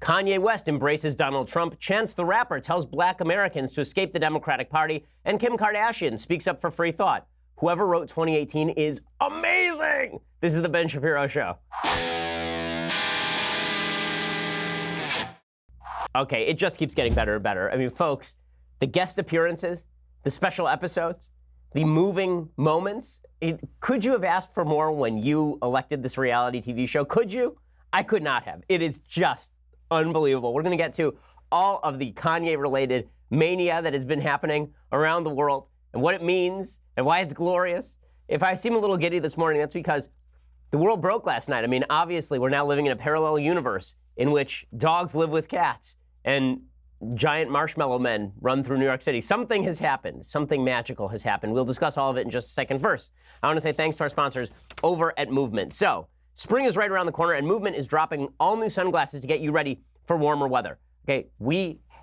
Kanye West embraces Donald Trump. Chance the Rapper tells black Americans to escape the Democratic Party. And Kim Kardashian speaks up for free thought. Whoever wrote 2018 is amazing. This is The Ben Shapiro Show. Okay, it just keeps getting better and better. I mean, folks, the guest appearances, the special episodes, the moving moments. Could you have asked for more when you elected this reality TV show? Could you? I could not have. It is just unbelievable. We're going to get to all of the Kanye-related mania that has been happening around the world and what it means and why it's glorious. If I seem a little giddy this morning, that's because the world broke last night. I mean, obviously, we're now living in a parallel universe in which dogs live with cats and giant marshmallow men run through New York City. Something has happened. Something magical has happened. We'll discuss all of it in just a second. First, I want to say thanks to our sponsors over at Movement. So, spring is right around the corner, and Movement is dropping all new sunglasses to get you ready for warmer weather. Okay,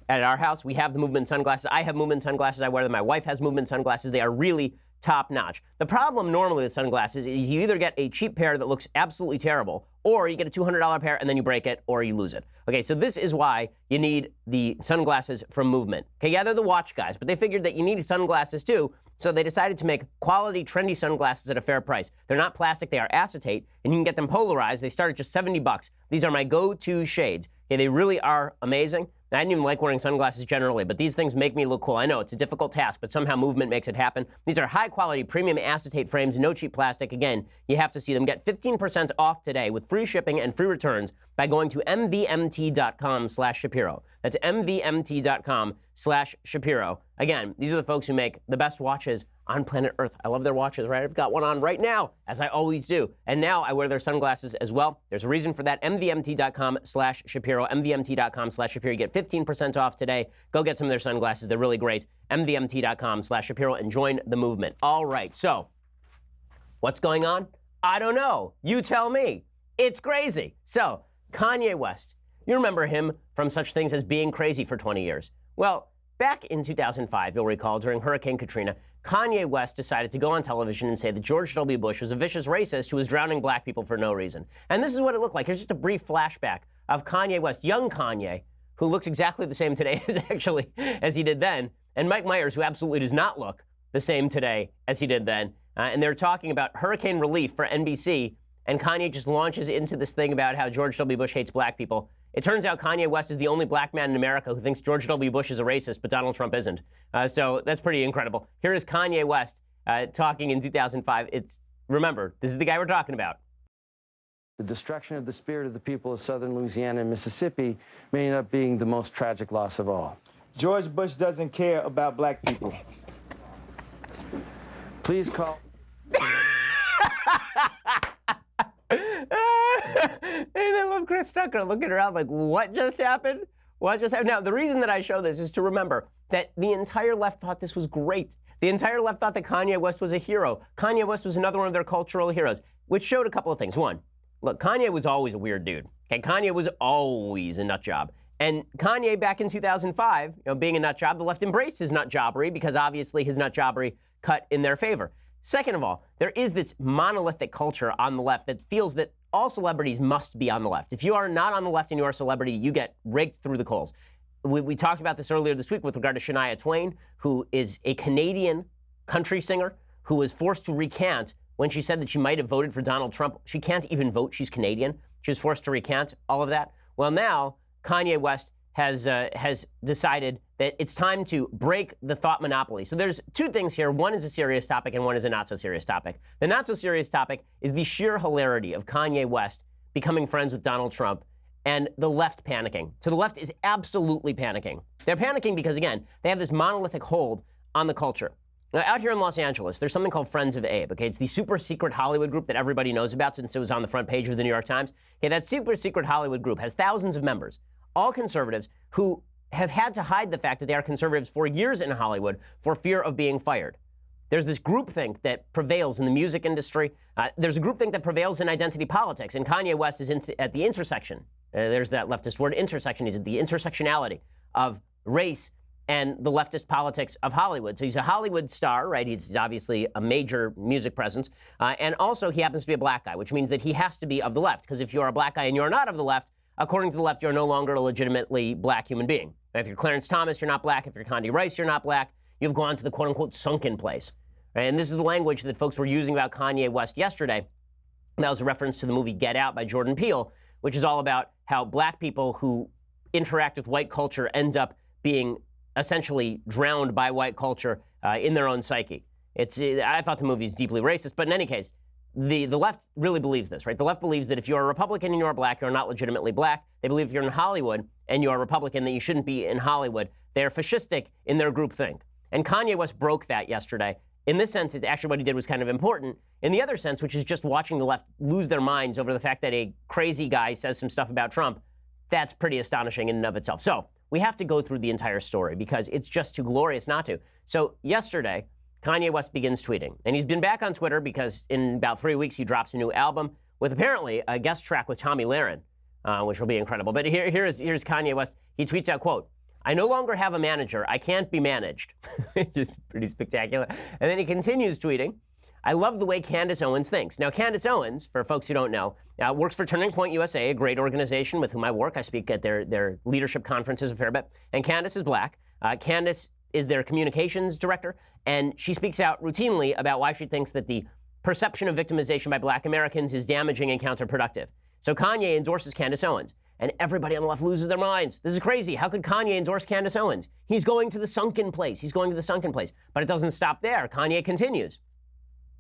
at our house, we have the Movement sunglasses. I have Movement sunglasses. I wear them. My wife has Movement sunglasses. They are really top notch. The problem normally with sunglasses is you either get a cheap pair that looks absolutely terrible, or you get a $200 pair and then you break it or you lose it. Okay, so this is why you need the sunglasses from Movement. Okay, yeah, they're the watch guys, but they figured that you needed sunglasses too, so they decided to make quality, trendy sunglasses at a fair price. They're not plastic, they are acetate, and you can get them polarized. They start at just $70. These are my go-to shades. Okay, they really are amazing. I didn't even like wearing sunglasses generally, but these things make me look cool. I know it's a difficult task, but somehow Movement makes it happen. These are high-quality premium acetate frames, no cheap plastic. Again, you have to see them. Get 15% off today with free shipping and free returns by going to mvmt.com/Shapiro. That's mvmt.com/Shapiro. Again, these are the folks who make the best watches on planet Earth. I love their watches, right? I've got one on right now, as I always do. And now I wear their sunglasses as well. There's a reason for that. mvmt.com/Shapiro. mvmt.com/Shapiro. You get 15% off today. Go get some of their sunglasses. They're really great. mvmt.com/Shapiro and join the movement. All right, so what's going on? I don't know. You tell me. It's crazy. So, Kanye West. You remember him from such things as being crazy for 20 years. Well, back in 2005, you'll recall, during Hurricane Katrina, Kanye West decided to go on television and say that George W. Bush was a vicious racist who was drowning black people for no reason. And this is what it looked like. Here's just a brief flashback of Kanye West, young Kanye, who looks exactly the same today as he did then, and Mike Myers, who absolutely does not look the same today as he did then. And they're talking about hurricane relief for NBC, and Kanye just launches into this thing about how George W. Bush hates black people. It turns out Kanye West is the only black man in America who thinks George W. Bush is a racist, but Donald Trump isn't. So that's pretty incredible. Here is Kanye West talking in 2005. Remember, this is the guy we're talking about. The destruction of the spirit of the people of southern Louisiana and Mississippi may end up being the most tragic loss of all. George Bush doesn't care about black people. Please call... And I love Chris Tucker looking around like, what just happened? What just happened? Now, the reason that I show this is to remember that the entire left thought this was great. The entire left thought that Kanye West was a hero. Kanye West was another one of their cultural heroes, which showed a couple of things. One, look, Kanye was always a weird dude. Okay, Kanye was always a nut job. And Kanye, back in 2005, being a nut job, the left embraced his nut jobbery because obviously his nut jobbery cut in their favor. Second of all, there is this monolithic culture on the left that feels that all celebrities must be on the left. If you are not on the left and you are a celebrity, you get raked through the coals. We talked about this earlier this week with regard to Shania Twain, who is a Canadian country singer who was forced to recant when she said that she might have voted for Donald Trump. She can't even vote. She's Canadian. She was forced to recant all of that. Well, now Kanye West has decided that it's time to break the thought monopoly. So there's two things here. One is a serious topic and one is a not so serious topic. The not so serious topic is the sheer hilarity of Kanye West becoming friends with Donald Trump and the left panicking. So the left is absolutely panicking. They're panicking because, again, they have this monolithic hold on the culture. Now, out here in Los Angeles, there's something called Friends of Abe, okay? It's the super secret Hollywood group that everybody knows about since it was on the front page of the New York Times. Okay, that super secret Hollywood group has thousands of members, all conservatives who have had to hide the fact that they are conservatives for years in Hollywood for fear of being fired. There's this groupthink that prevails in the music industry. There's a groupthink that prevails in identity politics, and Kanye West is at the intersection. There's that leftist word, intersection. He's at the intersectionality of race and the leftist politics of Hollywood. So he's a Hollywood star, right? He's obviously a major music presence. And also he happens to be a black guy, which means that he has to be of the left. Because if you're a black guy and you're not of the left, according to the left, you're no longer a legitimately black human being. If you're Clarence Thomas, you're not black. If you're Condi Rice, you're not black. You've gone to the quote-unquote sunken place. Right? And this is the language that folks were using about Kanye West yesterday. That was a reference to the movie Get Out by Jordan Peele, which is all about how black people who interact with white culture end up being essentially drowned by white culture in their own psyche. I thought the movie's deeply racist, but in any case, the left really believes this, right? The left believes that if you're a Republican and you're black, you're not legitimately black. They believe if you're in Hollywood and you're a Republican, that you shouldn't be in Hollywood. They're fascistic in their groupthink. And Kanye West broke that yesterday. In this sense, it's actually what he did was kind of important. In the other sense, which is just watching the left lose their minds over the fact that a crazy guy says some stuff about Trump, that's pretty astonishing in and of itself. So we have to go through the entire story because it's just too glorious not to. So yesterday, Kanye West begins tweeting. And he's been back on Twitter because in about 3 weeks, he drops a new album with apparently a guest track with Tommy Lahren, which will be incredible. But here's Kanye West. He tweets out, quote, "I no longer have a manager. I can't be managed." Just pretty spectacular. And then he continues tweeting, "I love the way Candace Owens thinks." Now, Candace Owens, for folks who don't know, works for Turning Point USA, a great organization with whom I work. I speak at their leadership conferences a fair bit. And Candace is black. Candace is their communications director, and she speaks out routinely about why she thinks that the perception of victimization by black Americans is damaging and counterproductive. So Kanye endorses Candace Owens, and everybody on the left loses their minds. This is crazy. How could Kanye endorse Candace Owens? He's going to the sunken place. He's going to the sunken place. But it doesn't stop there. Kanye continues.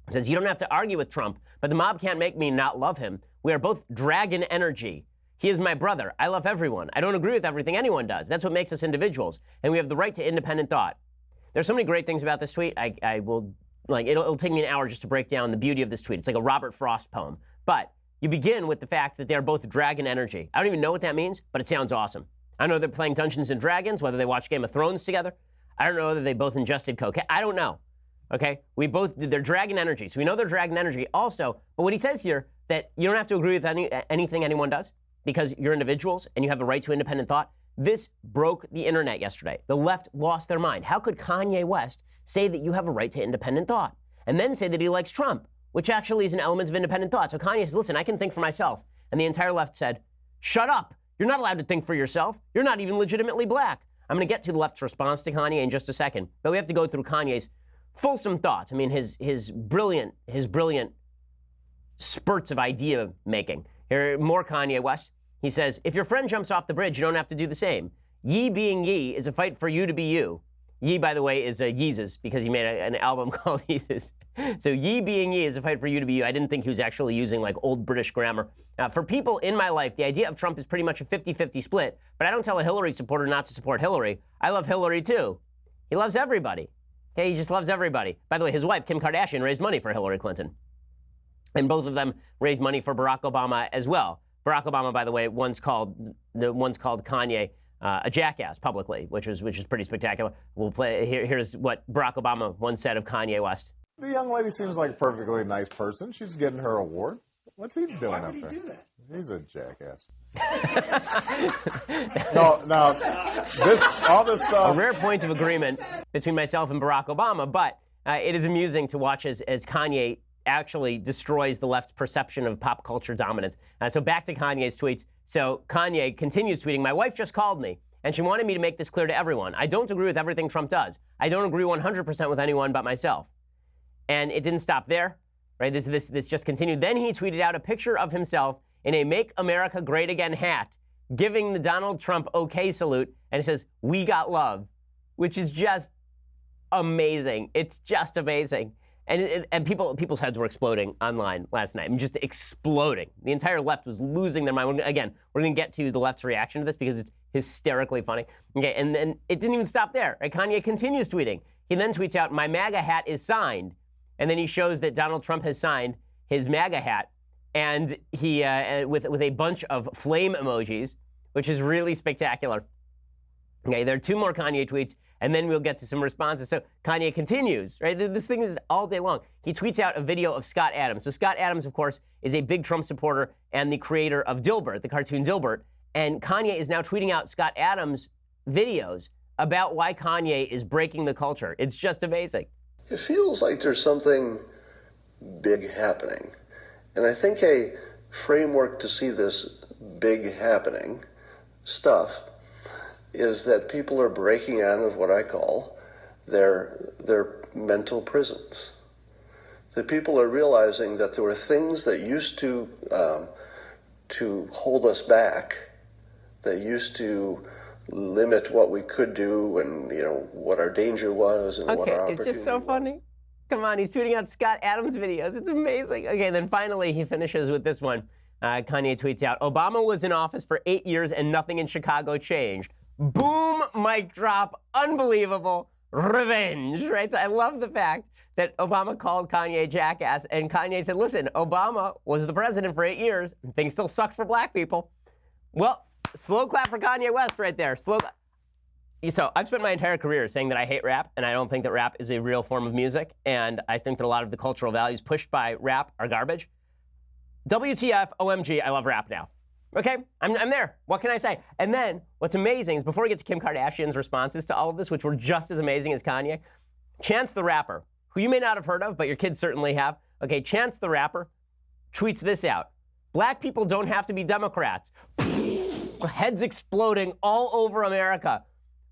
He says, "You don't have to argue with Trump, but the mob can't make me not love him. We are both dragon energy. He is my brother. I love everyone. I don't agree with everything anyone does. That's what makes us individuals. And we have the right to independent thought." There's so many great things about this tweet. I will, it'll take me an hour just to break down the beauty of this tweet. It's like a Robert Frost poem. But you begin with the fact that they're both dragon energy. I don't even know what that means, but it sounds awesome. I know they're playing Dungeons and Dragons, whether they watch Game of Thrones together. I don't know whether they both ingested cocaine. I don't know. Okay? They're dragon energy. So we know they're dragon energy also. But what he says here, that you don't have to agree with anything anyone does, because you're individuals and you have the right to independent thought. This broke the internet yesterday. The left lost their mind. How could Kanye West say that you have a right to independent thought and then say that he likes Trump, which actually is an element of independent thought? So Kanye says, "Listen, I can think for myself." And the entire left said, "Shut up. You're not allowed to think for yourself. You're not even legitimately black." I'm going to get to the left's response to Kanye in just a second, but we have to go through Kanye's fulsome thoughts. I mean, his brilliant spurts of idea making. Here, more Kanye West. He says, "If your friend jumps off the bridge, you don't have to do the same. Ye being ye is a fight for you to be you." Ye, by the way, is Yeezus, because he made an album called Yeezus. So ye being ye is a fight for you to be you. I didn't think he was actually using old British grammar. For people in my life, the idea of Trump is pretty much a 50-50 split, but I don't tell a Hillary supporter not to support Hillary. I love Hillary too. He loves everybody. Okay, he just loves everybody. By the way, his wife, Kim Kardashian, raised money for Hillary Clinton. And both of them raised money for Barack Obama as well. Barack Obama, by the way, once called Kanye a jackass publicly, which is pretty spectacular. We'll play. Here's what Barack Obama once said of Kanye West. "The young lady seems like a perfectly nice person. She's getting her award. What's he doing Why up would there? he do that? He's a jackass." No, all this A stuff. rare point of agreement between myself and Barack Obama, but it is amusing to watch as Kanye actually destroys the left's perception of pop culture dominance. So back to Kanye's tweets. So Kanye continues tweeting, "My wife just called me, and she wanted me to make this clear to everyone. I don't agree with everything Trump does. I don't agree 100% with anyone but myself." And it didn't stop there, right? This just continued. Then he tweeted out a picture of himself in a Make America Great Again hat, giving the Donald Trump okay salute, and it says, "We got love," which is just amazing. It's just amazing. And people's heads were exploding online last night. I mean, just exploding. The entire left was losing their mind. Again, we're going to get to the left's reaction to this because it's hysterically funny. Okay, and then it didn't even stop there. Right? Kanye continues tweeting. He then tweets out, "My MAGA hat is signed." And then he shows that Donald Trump has signed his MAGA hat, and he with a bunch of flame emojis, which is really spectacular. Okay, there are two more Kanye tweets, and then we'll get to some responses. So Kanye continues, right? This thing is all day long. He tweets out a video of Scott Adams. So Scott Adams, of course, is a big Trump supporter and the creator of Dilbert, the cartoon Dilbert. And Kanye is now tweeting out Scott Adams' videos about why Kanye is breaking the culture. It's just amazing. It feels like there's something big happening. And I think a framework to see this big happening stuff is that people are breaking out of what I call their mental prisons. That people are realizing that there were things that used to hold us back, that used to limit what we could do and, you know, what our danger was and what our Okay, opportunity it's just so was. funny. Come on, he's tweeting out Scott Adams videos. It's amazing. Okay, then finally he finishes with this one. Kanye tweets out, Obama was in office for 8 years and nothing in Chicago changed. Boom, mic drop, unbelievable, revenge, right? So I love the fact that Obama called Kanye a jackass, and Kanye said, listen, Obama was the president for 8 years, and things still sucked for black people. Well, slow clap for Kanye West right there. Slow. So I've spent my entire career saying that I hate rap, and I don't think that rap is a real form of music, and I think that a lot of the cultural values pushed by rap are garbage. WTF, OMG, I love rap now. Okay, I'm there. What can I say? And then what's amazing is before we get to Kim Kardashian's responses to all of this, which were just as amazing as Kanye, Chance the Rapper, who you may not have heard of, but your kids certainly have. Okay, Chance the Rapper tweets this out. Black people don't have to be Democrats. Heads exploding all over America.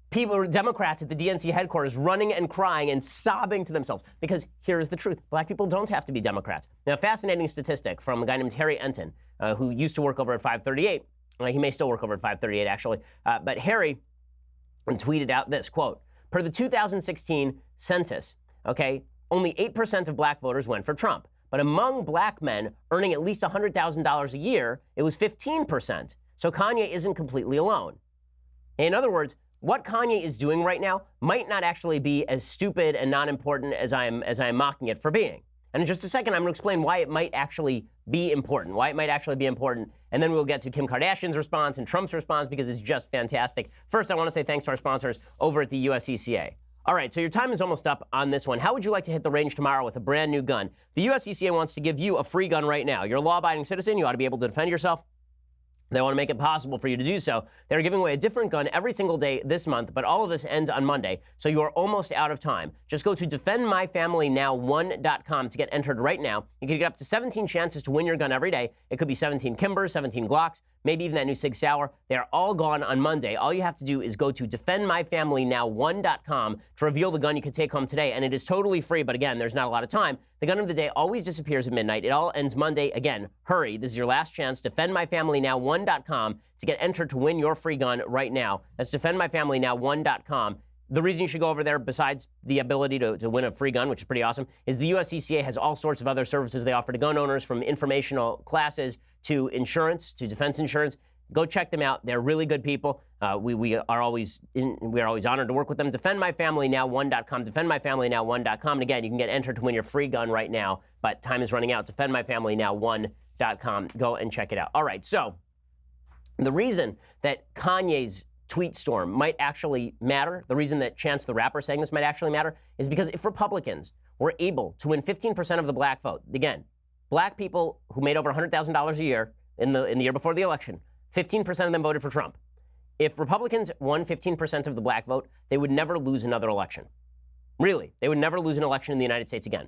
People, Democrats at the DNC headquarters running and crying and sobbing to themselves. Because here is the truth. Black people don't have to be Democrats. Now, a fascinating statistic from a guy named Harry Enton, who used to work over at 538. He may still work over at 538, actually. But Harry tweeted out this, quote, per the 2016 census, okay, only 8% of black voters went for Trump. But among black men earning at least $100,000 a year, it was 15%. So Kanye isn't completely alone. In other words, what Kanye is doing right now might not actually be as stupid and not important as I'm mocking it for being. And in just a second, I'm going to explain why it might actually be important, and then we'll get to Kim Kardashian's response and Trump's response because it's just fantastic. First, I want to say thanks to our sponsors over at the USCCA. All right, so your time is almost up on this one. How would you like to hit the range tomorrow with a brand new gun? The USCCA wants to give you a free gun right now. You're a law-abiding citizen. You ought to be able to defend yourself. They want to make it possible for you to do so. They're giving away a different gun every single day this month, but all of this ends on Monday, so you are almost out of time. Just go to defendmyfamilynow1.com to get entered right now. You can get up to 17 chances to win your gun every day. It could be 17 Kimbers, 17 Glocks, maybe even that new Sig Sauer. They are all gone on Monday. All you have to do is go to defendmyfamilynow1.com to reveal the gun you could take home today, and it is totally free, but again, there's not a lot of time. The gun of the day always disappears at midnight. It all ends Monday. Again, hurry. This is your last chance. DefendMyFamilyNow1.com to get entered to win your free gun right now. That's DefendMyFamilyNow1.com. The reason you should go over there, besides the ability to win a free gun, which is pretty awesome, is the USCCA has all sorts of other services they offer to gun owners, from informational classes to insurance, to defense insurance. Go check them out. They're really good people. We are always honored to work with them. DefendMyFamilyNow1.com. DefendMyFamilyNow1.com. And again, you can get entered to win your free gun right now, but time is running out. DefendMyFamilyNow1.com. Go and check it out. All right, so the reason that Kanye's tweet storm might actually matter, the reason that Chance the Rapper saying this might actually matter, is because if Republicans were able to win 15% of the black vote, again, black people who made over $100,000 a year in the year before the election, 15% of them voted for Trump. If Republicans won 15% of the black vote, they would never lose another election. Really, they would never lose an election in the United States again.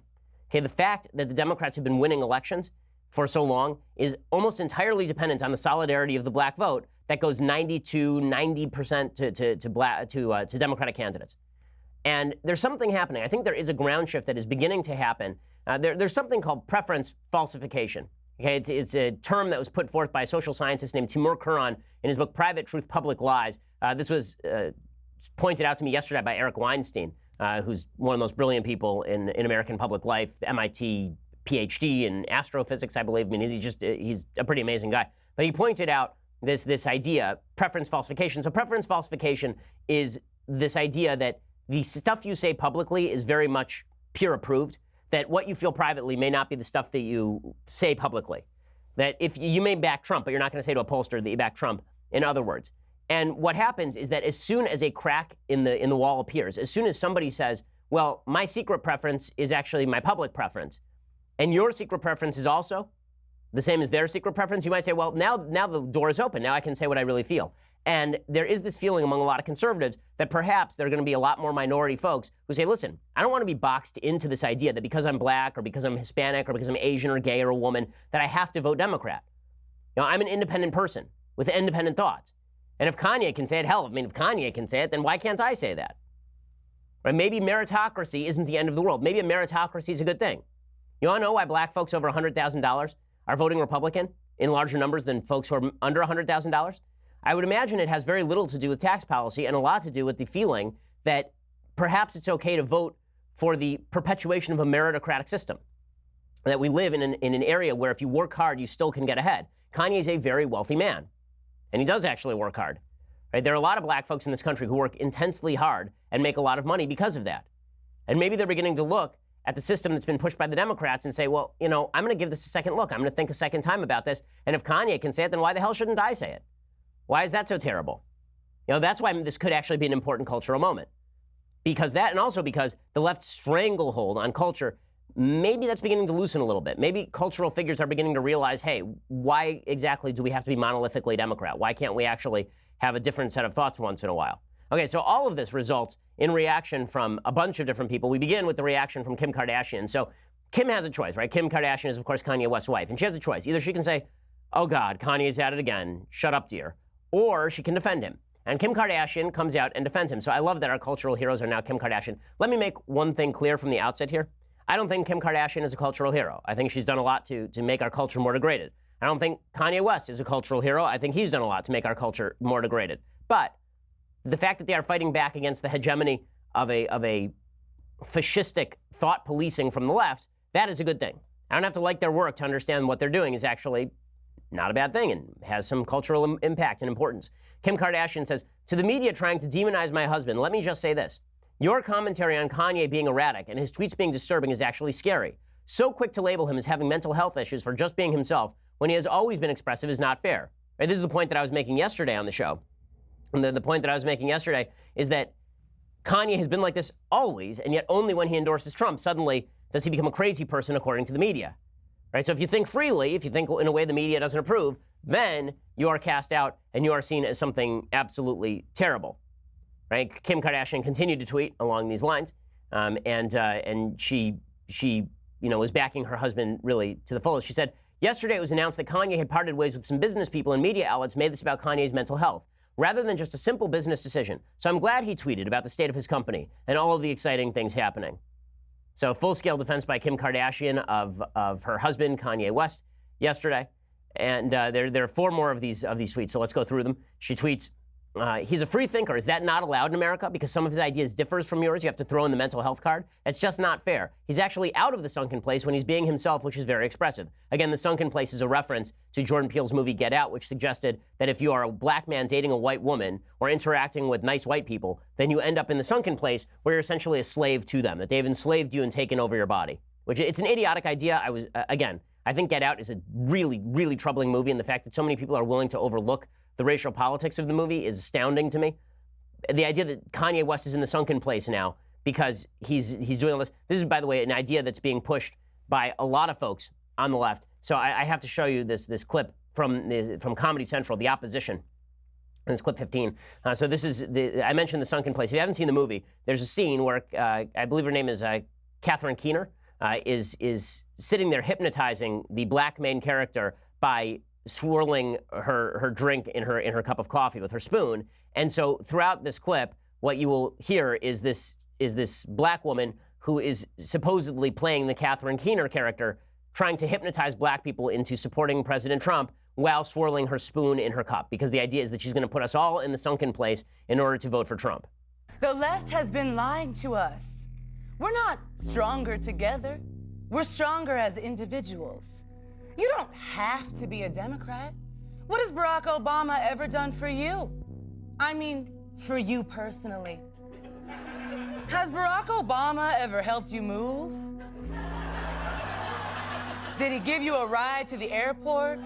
Okay, the fact that the Democrats have been winning elections for so long is almost entirely dependent on the solidarity of the black vote that goes 90% to Democratic candidates. And there's something happening. I think there is a ground shift that is beginning to happen. There's something called preference falsification. Okay, it's a term that was put forth by a social scientist named Timur Kuran in his book, Private Truth, Public Lies. This was pointed out to me yesterday by Eric Weinstein, who's one of the most brilliant people in American public life, MIT PhD in astrophysics, I believe. I mean, he's a pretty amazing guy. But he pointed out this idea, preference falsification. So preference falsification is this idea that the stuff you say publicly is very much peer approved, that what you feel privately may not be the stuff that you say publicly. That if you may back Trump, but you're not going to say to a pollster that you back Trump, in other words. And what happens is that as soon as a crack in the wall appears, as soon as somebody says, well, my secret preference is actually my public preference, and your secret preference is also the same as their secret preference, you might say, well, now the door is open. Now I can say what I really feel. And there is this feeling among a lot of conservatives that perhaps there are going to be a lot more minority folks who say, listen, I don't want to be boxed into this idea that because I'm black or because I'm Hispanic or because I'm Asian or gay or a woman, that I have to vote Democrat. You know, I'm an independent person with independent thoughts. And if Kanye can say it, hell, I mean, if Kanye can say it, then why can't I say that? Right? Maybe meritocracy isn't the end of the world. Maybe a meritocracy is a good thing. You want to know why black folks over $100,000 are voting Republican in larger numbers than folks who are under $100,000? I would imagine it has very little to do with tax policy and a lot to do with the feeling that perhaps it's okay to vote for the perpetuation of a meritocratic system. That we live in an area where if you work hard, you still can get ahead. Kanye's a very wealthy man, and he does actually work hard. Right? There are a lot of black folks in this country who work intensely hard and make a lot of money because of that. And maybe they're beginning to look at the system that's been pushed by the Democrats and say, well, you know, I'm going to give this a second look. I'm going to think a second time about this. And if Kanye can say it, then why the hell shouldn't I say it? Why is that so terrible? You know, that's why this could actually be an important cultural moment. Because that, and also because the left's stranglehold on culture, maybe that's beginning to loosen a little bit. Maybe cultural figures are beginning to realize, hey, why exactly do we have to be monolithically Democrat? Why can't we actually have a different set of thoughts once in a while? Okay, so all of this results in reaction from a bunch of different people. We begin with the reaction from Kim Kardashian. So Kim has a choice, right? Kim Kardashian is, of course, Kanye West's wife. And she has a choice. Either she can say, oh, God, Kanye's at it again. Shut up, dear. Or she can defend him. And Kim Kardashian comes out and defends him. So I love that our cultural heroes are now Kim Kardashian. Let me make one thing clear from the outset here. I don't think Kim Kardashian is a cultural hero. I think she's done a lot to make our culture more degraded. I don't think Kanye West is a cultural hero. I think he's done a lot to make our culture more degraded. But the fact that they are fighting back against the hegemony of a fascistic thought policing from the left, that is a good thing. I don't have to like their work to understand what they're doing is actually not a bad thing and has some cultural impact and importance. Kim Kardashian says, to the media trying to demonize my husband, let me just say this. Your commentary on Kanye being erratic and his tweets being disturbing is actually scary. So quick to label him as having mental health issues for just being himself when he has always been expressive is not fair. Right? This is the point that I was making yesterday on the show. And the point that I was making yesterday is that Kanye has been like this always, and yet only when he endorses Trump suddenly does he become a crazy person according to the media. Right? So if you think freely, if you think in a way the media doesn't approve, then you are cast out and you are seen as something absolutely terrible. Right? Kim Kardashian continued to tweet along these lines, and she was backing her husband really to the fullest. She said, yesterday it was announced that Kanye had parted ways with some business people, and media outlets made this about Kanye's mental health, rather than just a simple business decision. So I'm glad he tweeted about the state of his company and all of the exciting things happening. So full-scale defense by Kim Kardashian of her husband, Kanye West, yesterday. And there are four more of these tweets, so let's go through them. She tweets, he's a free thinker. Is that not allowed in America? Because some of his ideas differs from yours. You have to throw in the mental health card. It's just not fair. He's actually out of the sunken place when he's being himself, which is very expressive. Again, the sunken place is a reference to Jordan Peele's movie Get Out, which suggested that if you are a black man dating a white woman or interacting with nice white people, then you end up in the sunken place where you're essentially a slave to them, that they've enslaved you and taken over your body. Which it's an idiotic idea. I think Get Out is a really, really troubling movie, and the fact that so many people are willing to overlook the racial politics of the movie is astounding to me. The idea that Kanye West is in the sunken place now because he's doing all this. This is, by the way, an idea that's being pushed by a lot of folks on the left. So I have to show you this clip from Comedy Central, The Opposition. And it's clip 15. So this is, I mentioned the sunken place. If you haven't seen the movie, there's a scene where I believe her name is Catherine Keener, is sitting there hypnotizing the black main character by swirling her drink in her cup of coffee with her spoon. And so throughout this clip, what you will hear is this black woman who is supposedly playing the Catherine Keener character, trying to hypnotize black people into supporting President Trump while swirling her spoon in her cup, because the idea is that she's going to put us all in the sunken place in order to vote for Trump. The left has been lying to us. We're not stronger together. We're stronger as individuals. You don't have to be a Democrat. What has Barack Obama ever done for you? I mean, for you personally. Has Barack Obama ever helped you move? Did he give you a ride to the airport?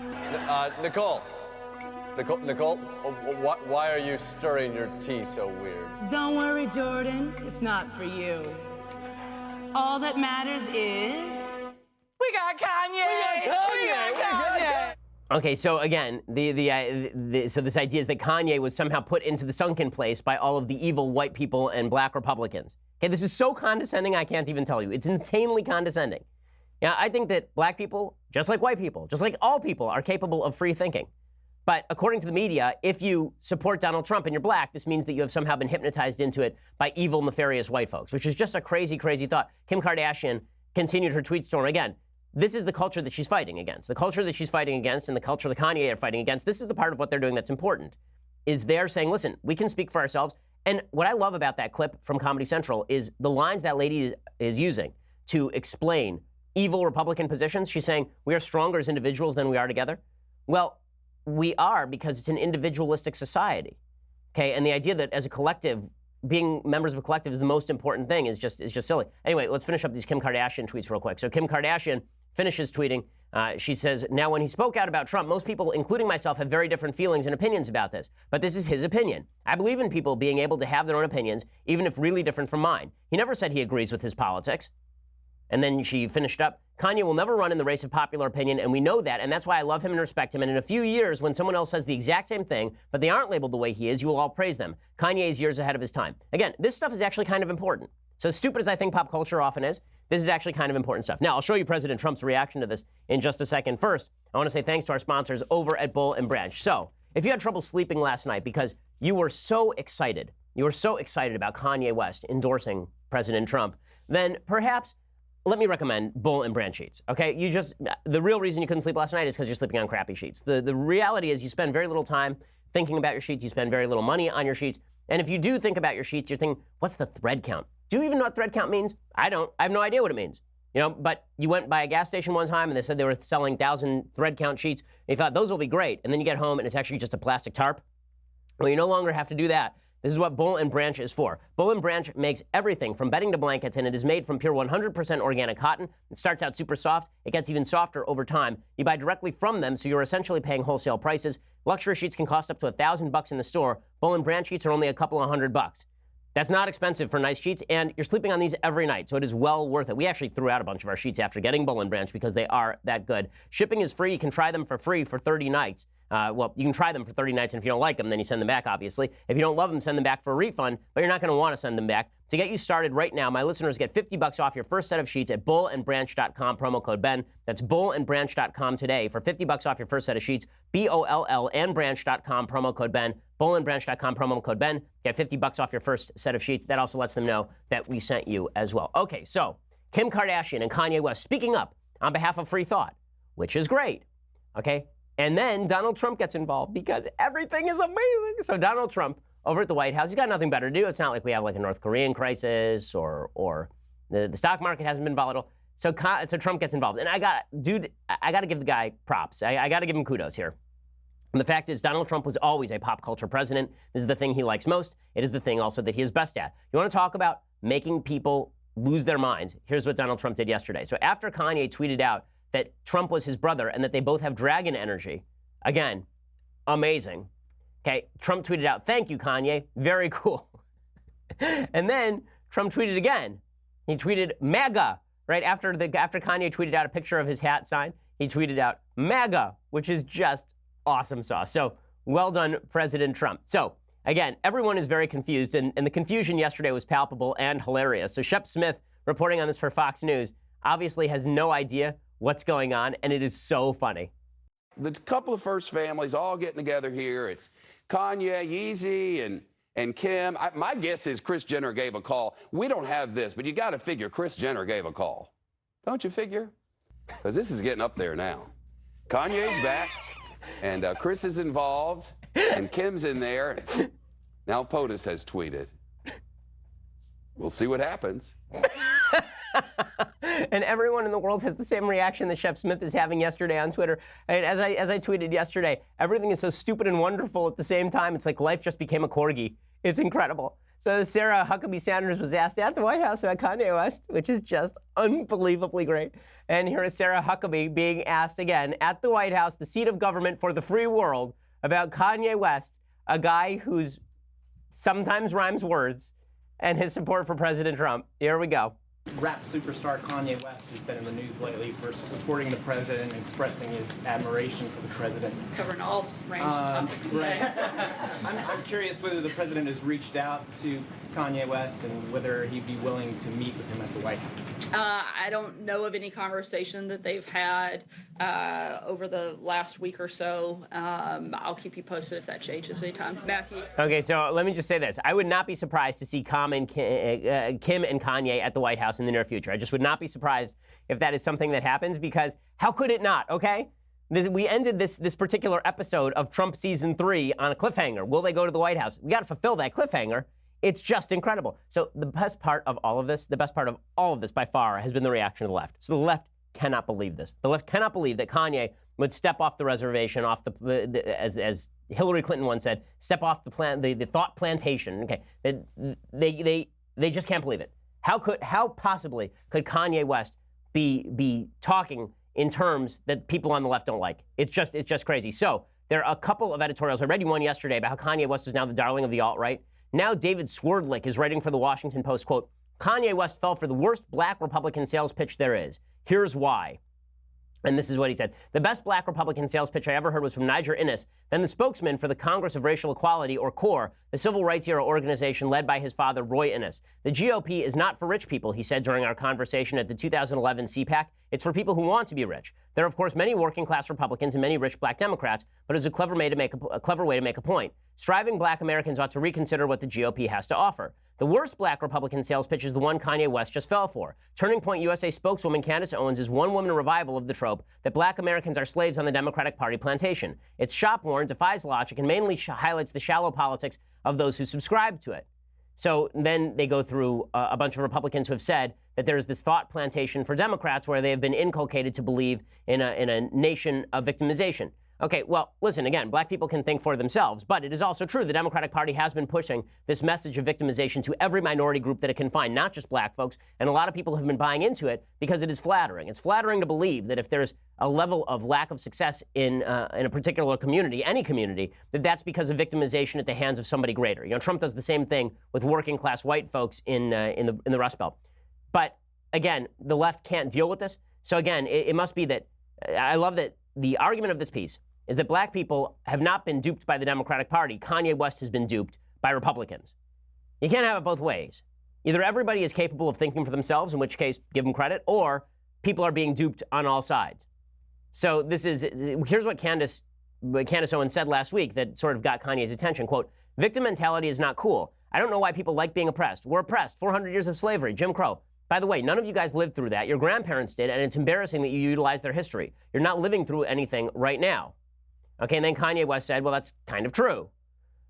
Nicole, why are you stirring your tea so weird? Don't worry, Jordan. It's not for you. All that matters is... We got Kanye! We got Kanye! Okay, so again, so this idea is that Kanye was somehow put into the sunken place by all of the evil white people and black Republicans. Okay, this is so condescending I can't even tell you. It's insanely condescending. Yeah, I think that black people, just like white people, just like all people, are capable of free thinking. But according to the media, if you support Donald Trump and you're black, this means that you have somehow been hypnotized into it by evil, nefarious white folks, which is just a crazy, crazy thought. Kim Kardashian continued her tweet storm. Again, this is the culture that she's fighting against. The culture that she's fighting against and the culture that Kanye are fighting against, this is the part of what they're doing that's important, is they're saying, listen, we can speak for ourselves. And what I love about that clip from Comedy Central is the lines that lady is using to explain evil Republican positions. She's saying, we are stronger as individuals than we are together. Well, we are, because it's an individualistic society, okay? And the idea that as a collective, being members of a collective is the most important thing is just silly. Anyway, let's finish up these Kim Kardashian tweets real quick. So Kim Kardashian finishes tweeting. She says, now when he spoke out about Trump, most people, including myself, have very different feelings and opinions about this. But this is his opinion. I believe in people being able to have their own opinions, even if really different from mine. He never said he agrees with his politics. And then she finished up, Kanye will never run in the race of popular opinion, and we know that, and that's why I love him and respect him. And in a few years, when someone else says the exact same thing, but they aren't labeled the way he is, you will all praise them. Kanye is years ahead of his time. Again, this stuff is actually kind of important. So stupid as I think pop culture often is, this is actually kind of important stuff. Now, I'll show you President Trump's reaction to this in just a second. First, I want to say thanks to our sponsors over at Bull and Branch. So, if you had trouble sleeping last night because you were so excited about Kanye West endorsing President Trump, then perhaps let me recommend Bull and Branch sheets, okay? The real reason you couldn't sleep last night is because you're sleeping on crappy sheets. The reality is you spend very little time thinking about your sheets, you spend very little money on your sheets, and if you do think about your sheets, you're thinking, what's the thread count? Do you even know what thread count means? I don't. I have no idea what it means. But you went by a gas station one time and they said they were selling 1,000 thread count sheets, and you thought those will be great, and then you get home and it's actually just a plastic tarp. Well, you no longer have to do that. This is what Bull and Branch is for. Bull and Branch makes everything from bedding to blankets, and it is made from pure 100% organic cotton. It starts out super soft. It gets even softer over time. You buy directly from them, so you're essentially paying wholesale prices. Luxury sheets can cost up to $1,000 in the store. Bull and Branch sheets are only a couple of $100. That's not expensive for nice sheets, and you're sleeping on these every night, so it is well worth it. We actually threw out a bunch of our sheets after getting Bull and Branch because they are that good. Shipping is free. You can try them for free for 30 nights. You can try them for 30 nights, and if you don't like them, then you send them back, obviously. If you don't love them, send them back for a refund, but you're not going to want to send them back. To get you started right now, my listeners get $50 off your first set of sheets at bullandbranch.com, promo code Ben. That's bullandbranch.com today for $50 off your first set of sheets, BOLL and branch.com, promo code Ben, bullandbranch.com, promo code Ben. Get $50 off your first set of sheets. That also lets them know that we sent you as well. Okay, so Kim Kardashian and Kanye West speaking up on behalf of free thought, which is great, okay? And then Donald Trump gets involved because everything is amazing. So Donald Trump over at the White House, he's got nothing better to do. It's not like we have like a North Korean crisis or the stock market hasn't been volatile. So Trump gets involved. And I got to give the guy props. I got to give him kudos here. And the fact is, Donald Trump was always a pop culture president. This is the thing he likes most. It is the thing also that he is best at. You want to talk about making people lose their minds? Here's what Donald Trump did yesterday. So after Kanye tweeted out that Trump was his brother and that they both have dragon energy, again, amazing. Okay, Trump tweeted out, thank you, Kanye, very cool. And then Trump tweeted again. He tweeted MAGA, right after Kanye tweeted out a picture of his hat sign. He tweeted out MAGA, which is just awesome sauce. So well done, President Trump. So again, everyone is very confused, and the confusion yesterday was palpable and hilarious. So Shep Smith, reporting on this for Fox News, obviously has no idea what's going on, and it is so funny. The couple of first families all getting together here. It's Kanye, Yeezy, and Kim. My guess is Kris Jenner gave a call. We don't have this, but you got to figure Kris Jenner gave a call. Don't you figure? Because this is getting up there now. Kanye's back, and Kris is involved, and Kim's in there. Now POTUS has tweeted. We'll see what happens. And everyone in the world has the same reaction that Shep Smith is having yesterday on Twitter. And as I tweeted yesterday, everything is so stupid and wonderful at the same time. It's like life just became a corgi. It's incredible. So Sarah Huckabee Sanders was asked at the White House about Kanye West, which is just unbelievably great. And here is Sarah Huckabee being asked again at the White House, the seat of government for the free world, about Kanye West, a guy who's sometimes rhymes words, and his support for President Trump. Here we go. Rap superstar Kanye West has been in the news lately for supporting the president and expressing his admiration for the president. Covering all range of topics today. Right. I'm curious whether the president has reached out to Kanye West and whether he'd be willing to meet with him at the White House. I don't know of any conversation that they've had over the last week or so. I'll keep you posted if that changes anytime. Matthew? Okay, so let me just say this. I would not be surprised to see Kim and Kanye at the White House in the near future. I just would not be surprised if that is something that happens, because how could it not, okay? We ended this particular episode of Trump Season 3 on a cliffhanger. Will they go to the White House? We got to fulfill that cliffhanger. It's just incredible. So the best part of all of this by far has been the reaction of the left. So the left cannot believe this. The left cannot believe that Kanye would step off the reservation, as Hillary Clinton once said, step off the thought plantation. Okay, they just can't believe it. How possibly could Kanye West be talking in terms that people on the left don't like? It's just crazy. So there are a couple of editorials. I read you one yesterday about how Kanye West is now the darling of the alt-right. Now David Swerdlick is writing for the Washington Post, quote, Kanye West fell for the worst black Republican sales pitch there is. Here's why. And this is what he said. The best black Republican sales pitch I ever heard was from Niger Innis, then the spokesman for the Congress of Racial Equality, or CORE, the civil rights era organization led by his father, Roy Innis. The GOP is not for rich people, he said during our conversation at the 2011 CPAC. It's for people who want to be rich. There are, of course, many working-class Republicans and many rich black Democrats, but it's a clever way to make a point. Striving black Americans ought to reconsider what the GOP has to offer. The worst black Republican sales pitch is the one Kanye West just fell for. Turning Point USA spokeswoman Candace Owens is one-woman revival of the trope that black Americans are slaves on the Democratic Party plantation. It's shop-worn, defies logic, and mainly highlights the shallow politics of those who subscribe to it. So then they go through a bunch of Republicans who have said that there's this thought plantation for Democrats where they have been inculcated to believe in a nation of victimization. Okay, well, listen, again, black people can think for themselves, but it is also true the Democratic Party has been pushing this message of victimization to every minority group that it can find, not just black folks, and a lot of people have been buying into it because it is flattering. It's flattering to believe that if there's a level of lack of success in a particular community, any community, that's because of victimization at the hands of somebody greater. You know, Trump does the same thing with working class white folks in the Rust Belt. But again, the left can't deal with this. So again, it must be that I love that the argument of this piece is that black people have not been duped by the Democratic Party. Kanye West has been duped by Republicans. You can't have it both ways. Either everybody is capable of thinking for themselves, in which case give them credit, or people are being duped on all sides. So here's what Candace Owens said last week that sort of got Kanye's attention. Quote, victim mentality is not cool. I don't know why people like being oppressed. We're oppressed. 400 years of slavery, Jim Crow. By the way, none of you guys lived through that. Your grandparents did, and it's embarrassing that you utilize their history. You're not living through anything right now. Okay, and then Kanye West said, well, that's kind of true.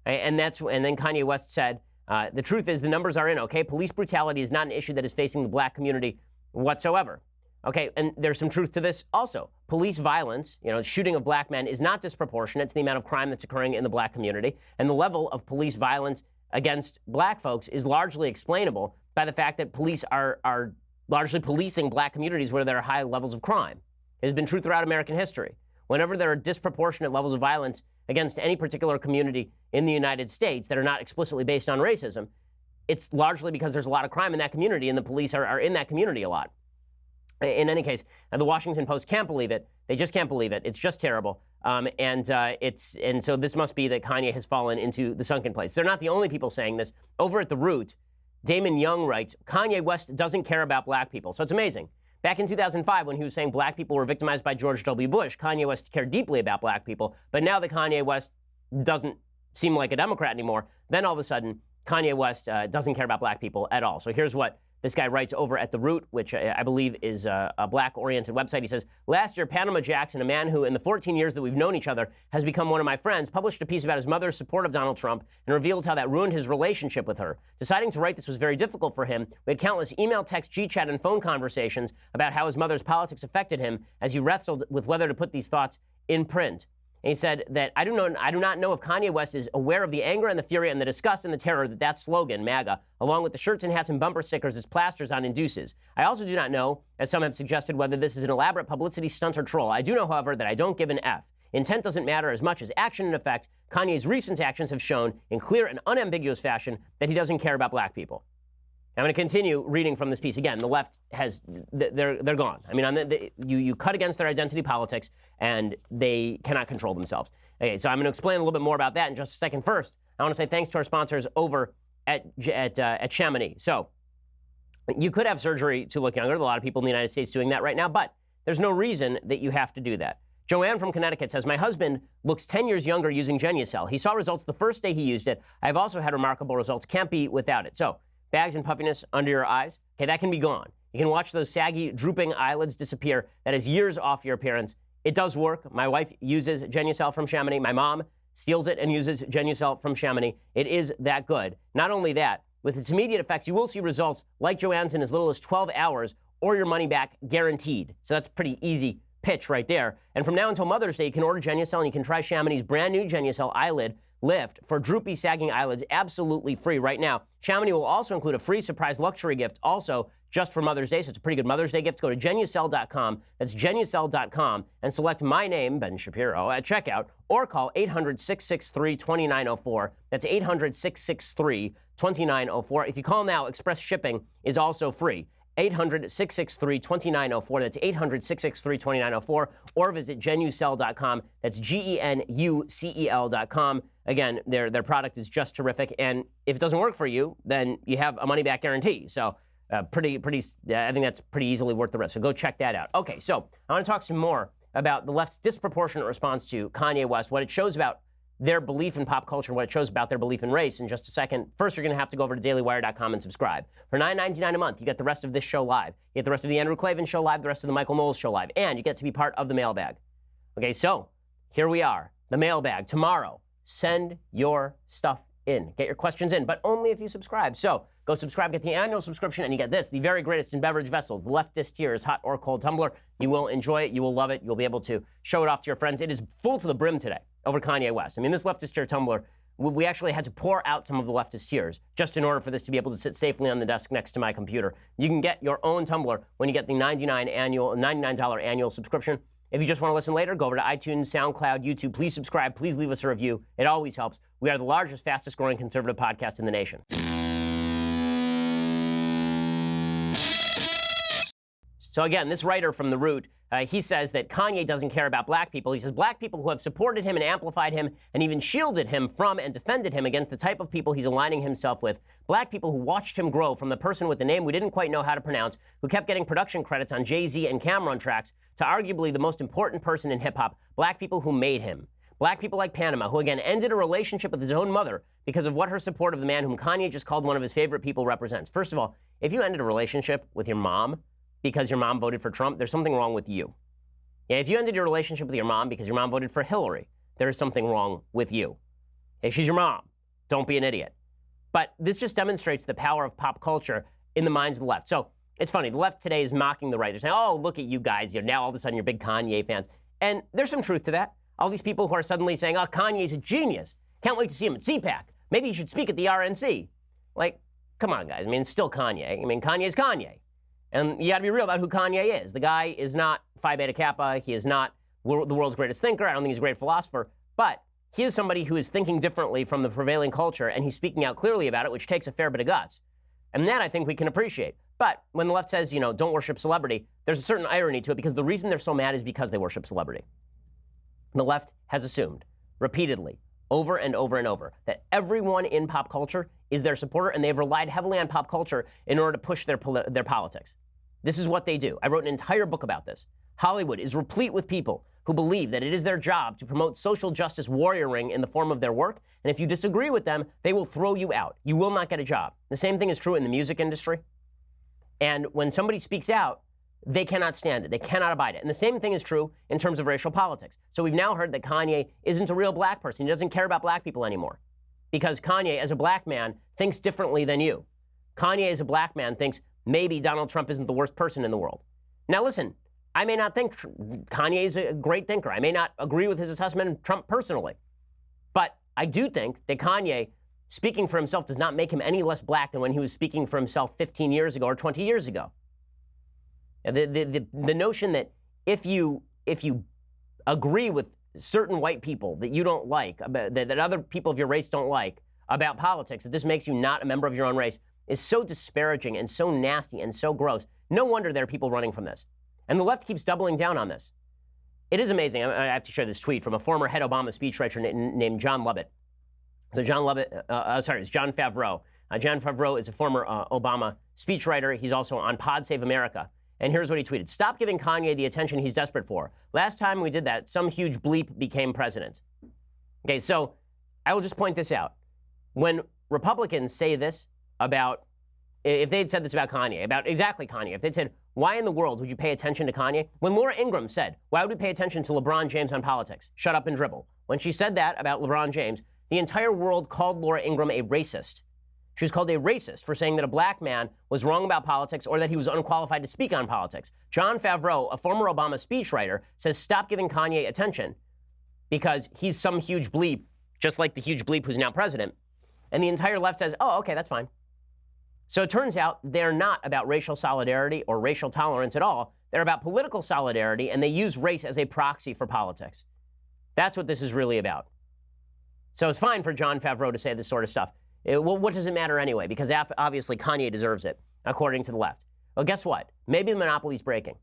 And then Kanye West said, the truth is the numbers are in, okay? Police brutality is not an issue that is facing the black community whatsoever. Okay, and there's some truth to this also. Police violence, shooting of black men is not disproportionate to the amount of crime that's occurring in the black community. And the level of police violence against black folks is largely explainable by the fact that police are largely policing black communities where there are high levels of crime. It has been true throughout American history. Whenever there are disproportionate levels of violence against any particular community in the United States that are not explicitly based on racism, it's largely because there's a lot of crime in that community and the police are in that community a lot. In any case, the Washington Post can't believe it. They just can't believe it. It's just terrible. And so this must be that Kanye has fallen into the sunken place. They're not the only people saying this. Over at The Root, Damon Young writes, Kanye West doesn't care about black people. So it's amazing. Back in 2005, when he was saying black people were victimized by George W. Bush, Kanye West cared deeply about black people. But now that Kanye West doesn't seem like a Democrat anymore, then all of a sudden, Kanye West doesn't care about black people at all. So here's what this guy writes over at The Root, which I believe is a black-oriented website. He says, last year, Panama Jackson, a man who in the 14 years that we've known each other has become one of my friends, published a piece about his mother's support of Donald Trump and revealed how that ruined his relationship with her. Deciding to write this was very difficult for him. We had countless email, text, G-chat, and phone conversations about how his mother's politics affected him as he wrestled with whether to put these thoughts in print. And he said that I do not know if Kanye West is aware of the anger and the fury and the disgust and the terror that slogan, MAGA, along with the shirts and hats and bumper stickers its plasters on induces. I also do not know, as some have suggested, whether this is an elaborate publicity stunt or troll. I do know, however, that I don't give an F. Intent doesn't matter as much as action and effect. Kanye's recent actions have shown in clear and unambiguous fashion that he doesn't care about black people. I'm going to continue reading from this piece. Again, the left has, they're gone. I mean, you cut against their identity politics, and they cannot control themselves. Okay, so I'm going to explain a little bit more about that in just a second. First, I want to say thanks to our sponsors over at Chamonix. So you could have surgery to look younger. There are a lot of people in the United States doing that right now, but there's no reason that you have to do that. Joanne from Connecticut says, my husband looks 10 years younger using Genucel. He saw results the first day he used it. I've also had remarkable results. Can't be without it. So bags and puffiness under your eyes, okay, that can be gone. You can watch those saggy, drooping eyelids disappear. That is years off your appearance. It does work. My wife uses Genucel from Chamonix. My mom steals it and uses Genucel from Chamonix. It is that good. Not only that, with its immediate effects, you will see results like Joanne's in as little as 12 hours or your money back guaranteed. So that's pretty easy pitch right there. And from now until Mother's Day, you can order Genucel and you can try Chamonix's brand new Genucel Eyelid Lift for droopy, sagging eyelids absolutely free right now. Chamonix will also include a free surprise luxury gift also just for Mother's Day, so it's a pretty good Mother's Day gift. Go to Genucel.com, that's Genucel.com, and select my name, Ben Shapiro, at checkout, or call 800-663-2904. That's 800-663-2904. If you call now, express shipping is also free. 800-663-2904. That's 800-663-2904. Or visit Genucel.com. That's Genucel.com. Again, their product is just terrific. And if it doesn't work for you, then you have a money-back guarantee. So I think that's pretty easily worth the risk. So go check that out. Okay, so I want to talk some more about the left's disproportionate response to Kanye West, what it shows about their belief in pop culture, what it shows about their belief in race in just a second. First, you're going to have to go over to dailywire.com and subscribe. For $9.99 a month, you get the rest of this show live. You get the rest of the Andrew Klavan show live, the rest of the Michael Knowles show live, and you get to be part of the mailbag. Okay, so here we are, the mailbag. Tomorrow, send your stuff in. Get your questions in, but only if you subscribe. So go subscribe, get the annual subscription, and you get this, the very greatest in beverage vessels, the leftist tears, hot or cold tumbler. You will enjoy it. You will love it. You'll be able to show it off to your friends. It is full to the brim today over Kanye West. I mean, this leftist tear tumbler, we actually had to pour out some of the leftist tears just in order for this to be able to sit safely on the desk next to my computer. You can get your own tumbler when you get the $99 annual subscription. If you just want to listen later, go over to iTunes, SoundCloud, YouTube. Please subscribe. Please leave us a review. It always helps. We are the largest, fastest growing conservative podcast in the nation. So again, this writer from The Root, he says that Kanye doesn't care about black people. He says black people who have supported him and amplified him and even shielded him from and defended him against the type of people he's aligning himself with. Black people who watched him grow from the person with the name we didn't quite know how to pronounce, who kept getting production credits on Jay-Z and Cameron tracks, to arguably the most important person in hip-hop, black people who made him. Black people like Panama, who again ended a relationship with his own mother because of what her support of the man whom Kanye just called one of his favorite people represents. First of all, if you ended a relationship with your mom because your mom voted for Trump, there's something wrong with you. Yeah, if you ended your relationship with your mom because your mom voted for Hillary, there is something wrong with you. Hey, she's your mom. Don't be an idiot. But this just demonstrates the power of pop culture in the minds of the left. So it's funny, the left today is mocking the right. They're saying, oh, look at you guys. You're now all of a sudden you're big Kanye fans. And there's some truth to that. All these people who are suddenly saying, oh, Kanye's a genius. Can't wait to see him at CPAC. Maybe he should speak at the RNC. Like, come on, guys. I mean, it's still Kanye. I mean, Kanye's Kanye. And you got to be real about who Kanye is. The guy is not Phi Beta Kappa. He is not the world's greatest thinker. I don't think he's a great philosopher. But he is somebody who is thinking differently from the prevailing culture, and he's speaking out clearly about it, which takes a fair bit of guts. And that I think we can appreciate. But when the left says, you know, don't worship celebrity, there's a certain irony to it, because the reason they're so mad is because they worship celebrity. The left has assumed repeatedly, over and over and over, that everyone in pop culture is their supporter, and they've relied heavily on pop culture in order to push their politics. This is what they do. I wrote an entire book about this. Hollywood is replete with people who believe that it is their job to promote social justice warrioring in the form of their work, and if you disagree with them, they will throw you out. You will not get a job. The same thing is true in the music industry. And when somebody speaks out, they cannot stand it. They cannot abide it. And the same thing is true in terms of racial politics. So we've now heard that Kanye isn't a real black person. He doesn't care about black people anymore, because Kanye, as a black man, thinks differently than you. Kanye, as a black man, thinks maybe Donald Trump isn't the worst person in the world. Now listen, I may not think Kanye is a great thinker. I may not agree with his assessment of Trump personally. But I do think that Kanye, speaking for himself, does not make him any less black than when he was speaking for himself 15 years ago or 20 years ago. The notion that if you agree with certain white people that you don't like, that other people of your race don't like about politics, that this makes you not a member of your own race, is so disparaging and so nasty and so gross. No wonder there are people running from this. And the left keeps doubling down on this. It is amazing. I have to share this tweet from a former head Obama speechwriter named John Lovett. So it's John Favreau. John Favreau is a former Obama speechwriter. He's also on Pod Save America. And here's what he tweeted. Stop giving Kanye the attention he's desperate for. Last time we did that, some huge bleep became president. Okay, so I will just point this out. When Republicans say this about, if they'd said this about Kanye, about exactly Kanye, if they'd said, why in the world would you pay attention to Kanye? When Laura Ingraham said, why would we pay attention to LeBron James on politics? Shut up and dribble. When she said that about LeBron James, the entire world called Laura Ingraham a racist. She was called a racist for saying that a black man was wrong about politics or that he was unqualified to speak on politics. John Favreau, a former Obama speechwriter, says stop giving Kanye attention because he's some huge bleep, just like the huge bleep who's now president. And the entire left says, oh, okay, that's fine. So it turns out they're not about racial solidarity or racial tolerance at all. They're about political solidarity, and they use race as a proxy for politics. That's what this is really about. So it's fine for John Favreau to say this sort of stuff. Well, what does it matter anyway? Because obviously Kanye deserves it, according to the left. Well, guess what? Maybe the monopoly's breaking.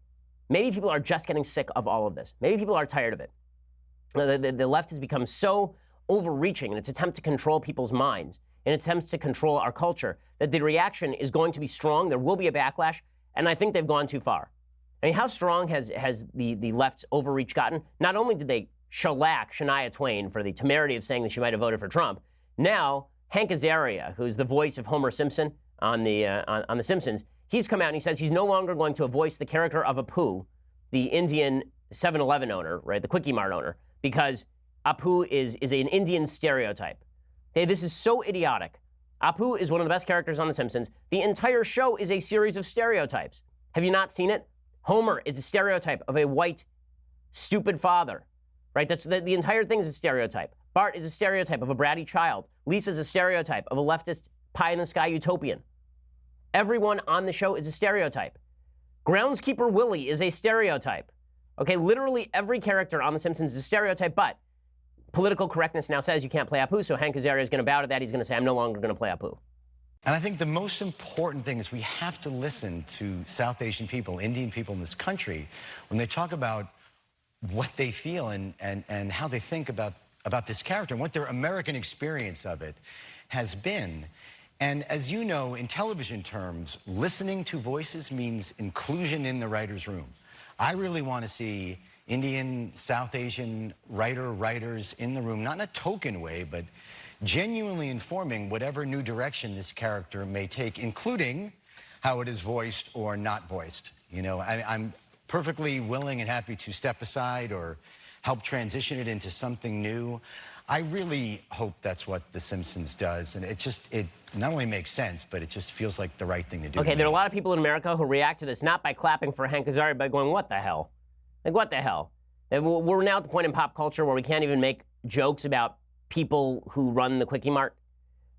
Maybe people are just getting sick of all of this. Maybe people are tired of it. The left has become so overreaching in its attempt to control people's minds, in its attempts to control our culture, that the reaction is going to be strong. There will be a backlash, and I think they've gone too far. I mean, how strong has the left's overreach gotten? Not only did they shellac Shania Twain for the temerity of saying that she might have voted for Trump, now Hank Azaria, who's the voice of Homer Simpson on The Simpsons, he's come out and he says he's no longer going to voice the character of Apu, the Indian 7-Eleven owner, right, the Quickie Mart owner, because Apu is an Indian stereotype. Okay, this is so idiotic. Apu is one of the best characters on The Simpsons. The entire show is a series of stereotypes. Have you not seen it? Homer is a stereotype of a white, stupid father, right? That's the entire thing is a stereotype. Bart is a stereotype of a bratty child. Lisa's a stereotype of a leftist pie-in-the-sky utopian. Everyone on the show is a stereotype. Groundskeeper Willie is a stereotype. Okay, literally every character on The Simpsons is a stereotype, but political correctness now says you can't play Apu, so Hank Azaria is going to bow to that. He's going to say, I'm no longer going to play Apu. And I think the most important thing is we have to listen to South Asian people, Indian people in this country, when they talk about what they feel and how they think about this character and what their American experience of it has been. And as you know, in television terms, listening to voices means inclusion in the writer's room. I really want to see Indian, South Asian writers in the room, not in a token way, but genuinely informing whatever new direction this character may take, including how it is voiced or not voiced. You know, I'm perfectly willing and happy to step aside or help transition it into something new. I really hope that's what The Simpsons does, and it not only makes sense, but it just feels like the right thing to do. Okay, there are a lot of people in America who react to this not by clapping for Hank Azaria, but going, what the hell? Like, what the hell? And we're now at the point in pop culture where we can't even make jokes about people who run the Quickie Mart,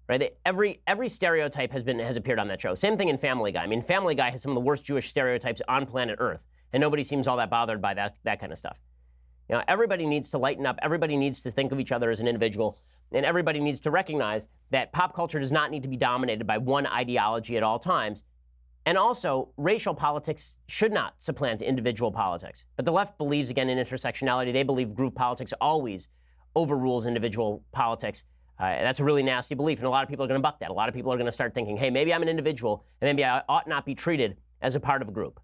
right? Every stereotype has appeared on that show. Same thing in Family Guy. I mean, Family Guy has some of the worst Jewish stereotypes on planet Earth, and nobody seems all that bothered by that kind of stuff. You know, everybody needs to lighten up. Everybody needs to think of each other as an individual, and everybody needs to recognize that pop culture does not need to be dominated by one ideology at all times. And also, racial politics should not supplant individual politics. But the left believes, again, in intersectionality. They believe group politics always overrules individual politics. That's a really nasty belief, and a lot of people are going to buck that. A lot of people are going to start thinking, hey, maybe I'm an individual, and maybe I ought not be treated as a part of a group.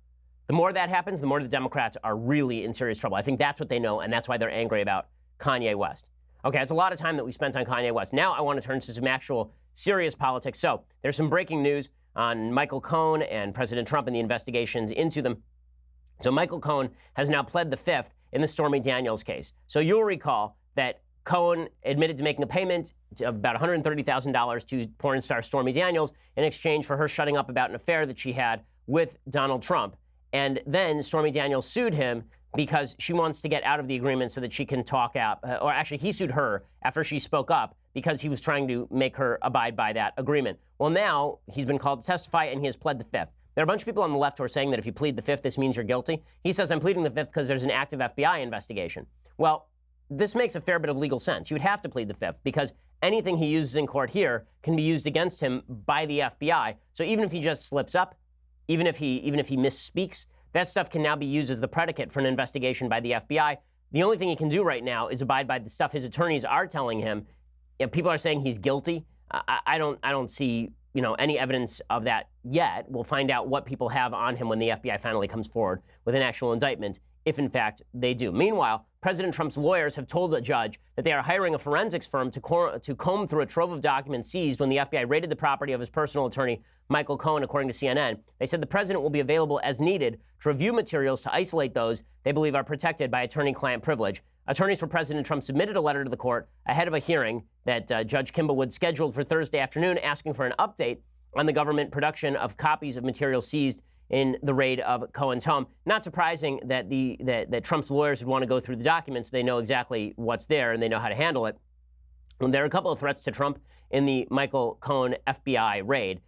The more that happens, the more the Democrats are really in serious trouble. I think that's what they know, and that's why they're angry about Kanye West. Okay, it's a lot of time that we spent on Kanye West. Now I want to turn to some actual serious politics. So there's some breaking news on Michael Cohen and President Trump and the investigations into them. So Michael Cohen has now pled the fifth in the Stormy Daniels case. So you'll recall that Cohen admitted to making a payment of about $130,000 to porn star Stormy Daniels in exchange for her shutting up about an affair that she had with Donald Trump. And then Stormy Daniels sued him because she wants to get out of the agreement so that she can talk out, or actually he sued her after she spoke up because he was trying to make her abide by that agreement. Well, now he's been called to testify and he has pled the fifth. There are a bunch of people on the left who are saying that if you plead the fifth, this means you're guilty. He says, I'm pleading the fifth because there's an active FBI investigation. Well, this makes a fair bit of legal sense. You would have to plead the fifth because anything he uses in court here can be used against him by the FBI. So even if he just slips up, even if he misspeaks, that stuff can now be used as the predicate for an investigation by the FBI. The only thing he can do right now is abide by the stuff his attorneys are telling him. People are saying he's guilty. I don't see any evidence of that yet. We'll find out what people have on him when the FBI finally comes forward with an actual indictment, if in fact they do. Meanwhile, President Trump's lawyers have told the judge that they are hiring a forensics firm to comb through a trove of documents seized when the FBI raided the property of his personal attorney, Michael Cohen, according to CNN. They said the president will be available as needed to review materials to isolate those they believe are protected by attorney-client privilege. Attorneys for President Trump submitted a letter to the court ahead of a hearing that Judge Kimba Wood scheduled for Thursday afternoon, asking for an update on the government production of copies of materials seized in the raid of Cohen's home. Not surprising that that Trump's lawyers would want to go through the documents. They know exactly what's there and they know how to handle it. And there are a couple of threats to Trump in the Michael Cohen FBI raid.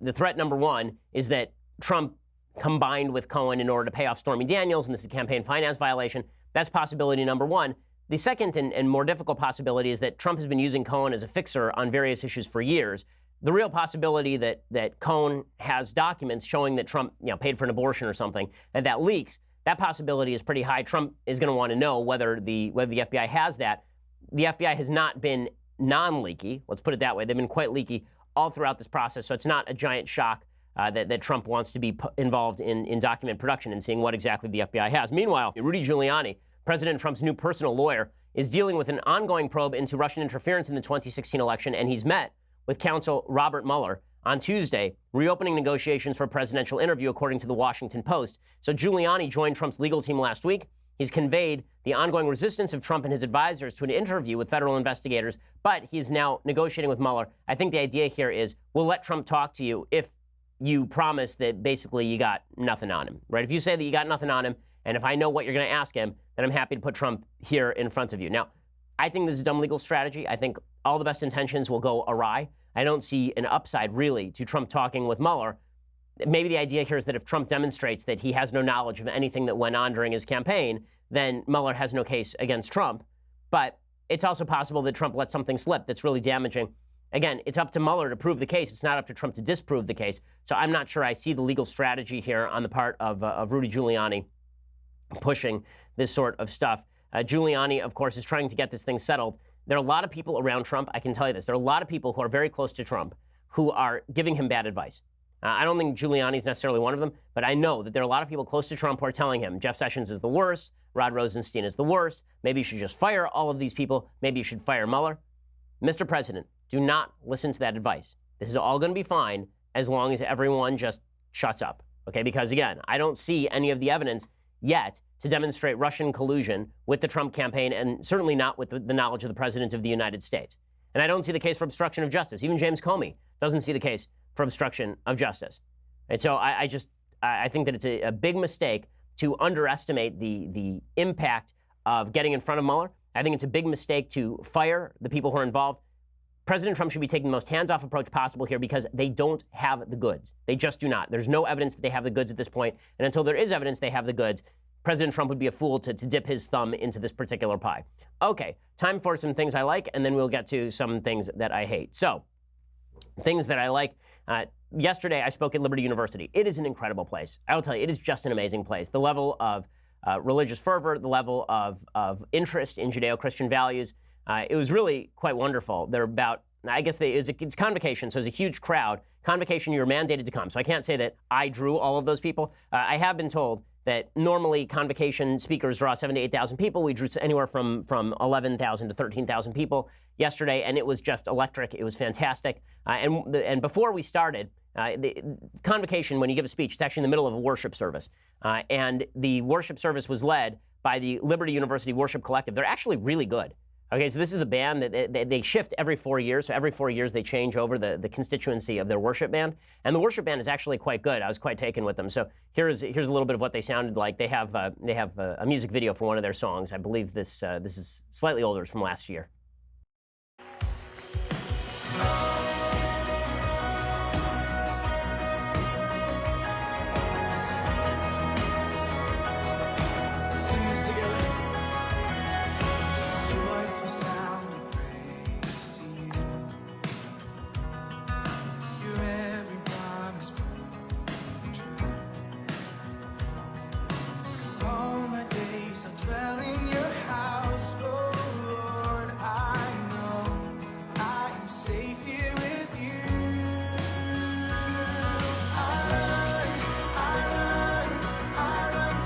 The threat number one is that Trump combined with Cohen in order to pay off Stormy Daniels, and this is a campaign finance violation. That's possibility number one. The second and more difficult possibility is that Trump has been using Cohen as a fixer on various issues for years. The real possibility that Cohen has documents showing that Trump paid for an abortion or something, and that leaks, that possibility is pretty high. Trump is going to want to know whether the FBI has that. The FBI has not been non-leaky, let's put it that way. They've been quite leaky all throughout this process, so it's not a giant shock that Trump wants to be involved in document production and seeing what exactly the FBI has. Meanwhile, Rudy Giuliani, President Trump's new personal lawyer, is dealing with an ongoing probe into Russian interference in the 2016 election, and he's met with counsel Robert Mueller on Tuesday, reopening negotiations for a presidential interview, according to the Washington Post. So Giuliani joined Trump's legal team last week. He's conveyed the ongoing resistance of Trump and his advisors to an interview with federal investigators, but he's now negotiating with Mueller. I think the idea here is we'll let Trump talk to you if you promise that basically you got nothing on him, right? If you say that you got nothing on him, and if I know what you're going to ask him, then I'm happy to put Trump here in front of you. Now, I think this is a dumb legal strategy. I think all the best intentions will go awry. I don't see an upside, really, to Trump talking with Mueller. Maybe the idea here is that if Trump demonstrates that he has no knowledge of anything that went on during his campaign, then Mueller has no case against Trump. But it's also possible that Trump lets something slip that's really damaging. Again, it's up to Mueller to prove the case. It's not up to Trump to disprove the case. So I'm not sure I see the legal strategy here on the part of Rudy Giuliani pushing this sort of stuff. Giuliani, of course, is trying to get this thing settled. There are a lot of people around Trump, I can tell you this, there are a lot of people who are very close to Trump who are giving him bad advice. I don't think Giuliani is necessarily one of them, but I know that there are a lot of people close to Trump who are telling him Jeff Sessions is the worst, Rod Rosenstein is the worst, maybe you should just fire all of these people, maybe you should fire Mueller. Mr. President, do not listen to that advice. This is all going to be fine as long as everyone just shuts up, okay? Because again, I don't see any of the evidence yet to demonstrate Russian collusion with the Trump campaign, and certainly not with the knowledge of the President of the United States. And I don't see the case for obstruction of justice. Even James Comey doesn't see the case for obstruction of justice. And so I think that it's a big mistake to underestimate the impact of getting in front of Mueller. I think it's a big mistake to fire the people who are involved. President Trump should be taking the most hands-off approach possible here because they don't have the goods. They just do not. There's no evidence that they have the goods at this point. And until there is evidence they have the goods, President Trump would be a fool to dip his thumb into this particular pie. Okay, time for some things I like, and then we'll get to some things that I hate. So, things that I like. Yesterday, I spoke at Liberty University. It is an incredible place. I will tell you, it is just an amazing place. The level of religious fervor, the level of interest in Judeo-Christian values, it was really quite wonderful. They're about, I guess it's convocation, so there's a huge crowd. Convocation, you're mandated to come. So I can't say that I drew all of those people. I have been told that normally convocation speakers draw 7,000 to 8,000 people. We drew anywhere from 11,000 to 13,000 people yesterday, and it was just electric. It was fantastic. And before we started, the convocation, when you give a speech, it's actually in the middle of a worship service. And the worship service was led by the Liberty University Worship Collective. They're actually really good. Okay, so this is the band that they shift every 4 years. So every 4 years they change over the constituency of their worship band. And the worship band is actually quite good. I was quite taken with them. So here's a little bit of what they sounded like. They have a music video for one of their songs. I believe this is slightly older. It's from last year.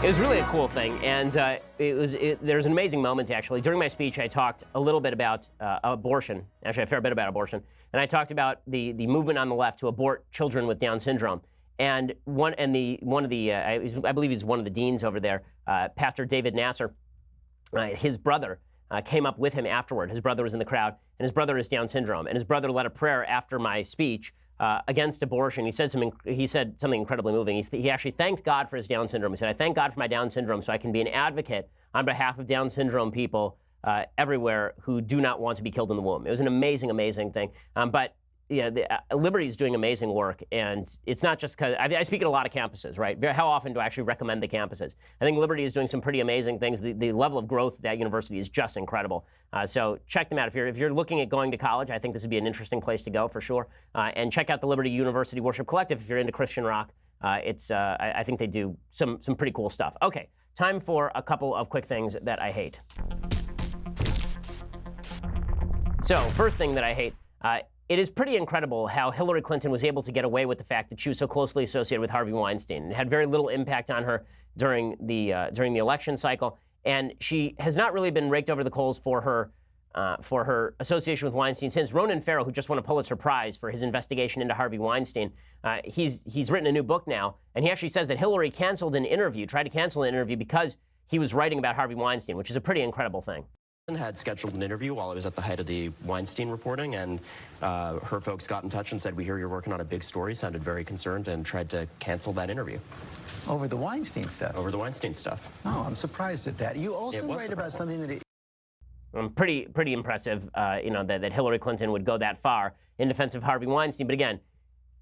It was really a cool thing, and there's an amazing moment, actually. During my speech, I talked a little bit about abortion, actually a fair bit about abortion, and I talked about the movement on the left to abort children with Down syndrome. And I believe he's one of the deans over there, Pastor David Nasser, his brother came up with him afterward. His brother was in the crowd, and his brother is Down syndrome. And his brother led a prayer after my speech against abortion. He said something incredibly moving. He actually thanked God for his Down syndrome. He said, "I thank God for my Down syndrome so I can be an advocate on behalf of Down syndrome people everywhere who do not want to be killed in the womb." It was an amazing, amazing thing. But Liberty is doing amazing work, and it's not just because I speak at a lot of campuses, right? How often do I actually recommend the campuses? I think Liberty is doing some pretty amazing things. The level of growth at that university is just incredible. So check them out. If you're looking at going to college, I think this would be an interesting place to go for sure. And check out the Liberty University Worship Collective if you're into Christian rock. I think they do some pretty cool stuff. Okay, time for a couple of quick things that I hate. So first thing that I hate. It is pretty incredible how Hillary Clinton was able to get away with the fact that she was so closely associated with Harvey Weinstein. It had very little impact on her during the election cycle, and she has not really been raked over the coals for her association with Weinstein since. Ronan Farrow, who just won a Pulitzer Prize for his investigation into Harvey Weinstein, he's written a new book now, and he actually says that Hillary tried to cancel an interview because he was writing about Harvey Weinstein, which is a pretty incredible thing. Had scheduled an interview while I was at the height of the Weinstein reporting, and her folks got in touch and said, "We hear you're working on a big story," sounded very concerned, and tried to cancel that interview. Over the Weinstein stuff? Over the Weinstein stuff. Oh, I'm surprised at that. You also write about something that... Pretty impressive, that Hillary Clinton would go that far in defense of Harvey Weinstein. But again,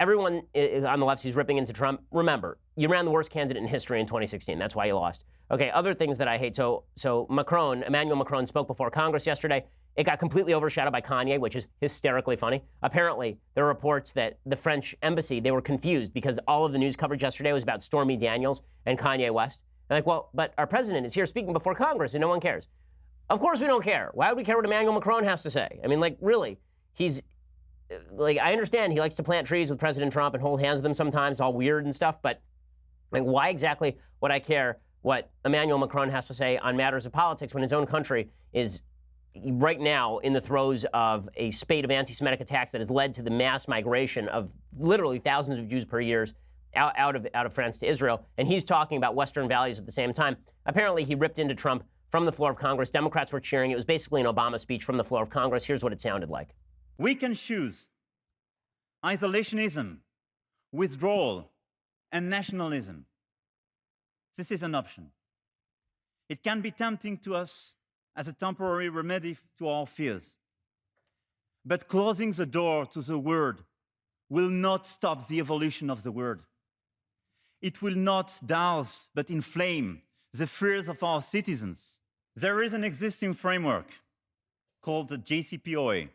everyone on the left who's ripping into Trump, remember, you ran the worst candidate in history in 2016. That's why you lost. Okay, other things that I hate. So Emmanuel Macron spoke before Congress yesterday. It got completely overshadowed by Kanye, which is hysterically funny. Apparently, there are reports that the French embassy, they were confused because all of the news coverage yesterday was about Stormy Daniels and Kanye West. And like, well, but our president is here speaking before Congress and no one cares. Of course we don't care. Why would we care what Emmanuel Macron has to say? I mean, like, really, I understand he likes to plant trees with President Trump and hold hands with him sometimes, all weird and stuff, but like, why exactly would I care what Emmanuel Macron has to say on matters of politics when his own country is right now in the throes of a spate of anti-Semitic attacks that has led to the mass migration of literally thousands of Jews per year out of France to Israel, and he's talking about Western values at the same time. Apparently, he ripped into Trump from the floor of Congress. Democrats were cheering. It was basically an Obama speech from the floor of Congress. Here's what it sounded like. We can choose isolationism, withdrawal, and nationalism. This is an option. It can be tempting to us as a temporary remedy to our fears. But closing the door to the word will not stop the evolution of the word. It will not douse, but inflame the fears of our citizens. There is an existing framework called the JCPOA